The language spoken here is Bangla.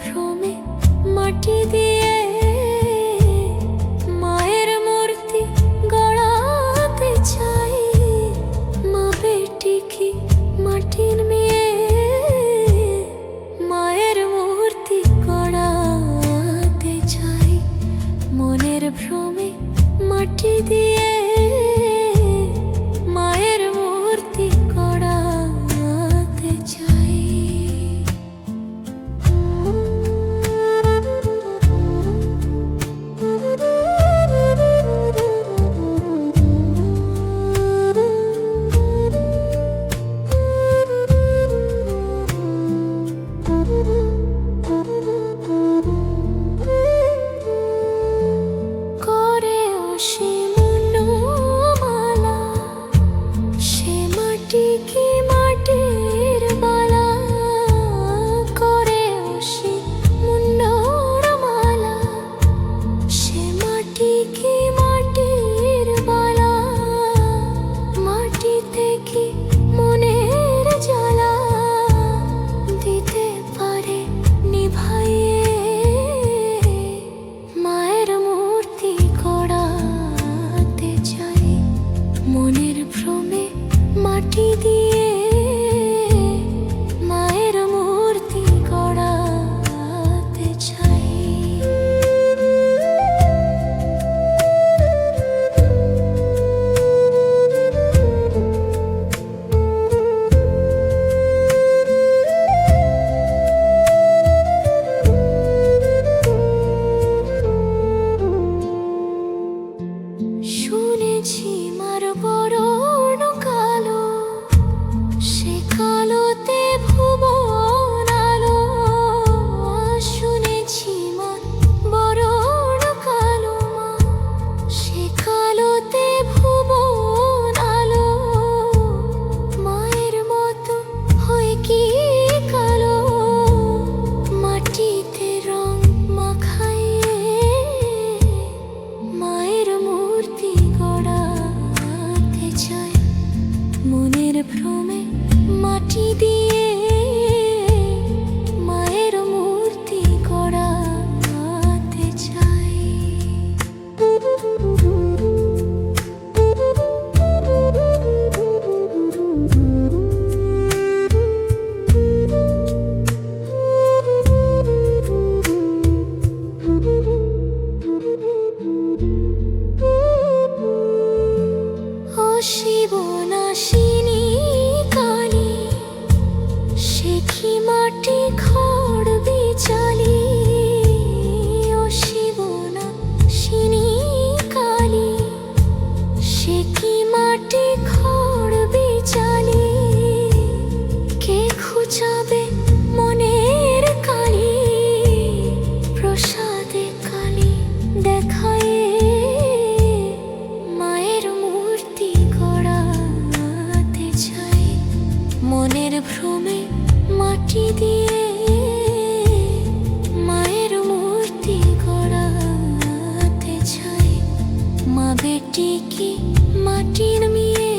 ভ্রমে মাটি দিয়ে মায়ের মূর্তি গড়াতে চাই। মা বেটিকে মাটির মেয়ে মায়ের মূর্তি গড়াতে চাই। মনের ভ্রমে মাটি দিয়ে মায়ের মূর্তি গড়াতে চাই। মনের ভ্রমে মাটি দিয়ে মায়ের মূর্তি গড়াতে চাই। শুনেছি মার বরণ কালো, সে কালোতে ভুবন আলো। শুনেছি মার বরণ কালো, মা সে কালোতে ভুবন আলো। মায়ের মতো হয় কি কালো, মাটিতে রং মাখাইয়ে মায়ের মূর্তি গড়াতে চাই। মনের ভ্রমে মাটি দিয়ে মায়ের মূর্তি গড়াতে চাই। ও শিবনাশিনী কালী, সে কি মাটি খড় বিচালি। ও শিবনাশিনী কালী, সে কি মাটি খড় বিচালি। কে খুঁজাবে মনের কালি, প্রসাদে কালি দেখায় মায়ের মূর্তি গড়াতে চাই। মনের ভ্রমে মাটি দিয়ে মায়ের মূর্তি গড়াতে চাই। মা বেটিকে মাটির মেয়ে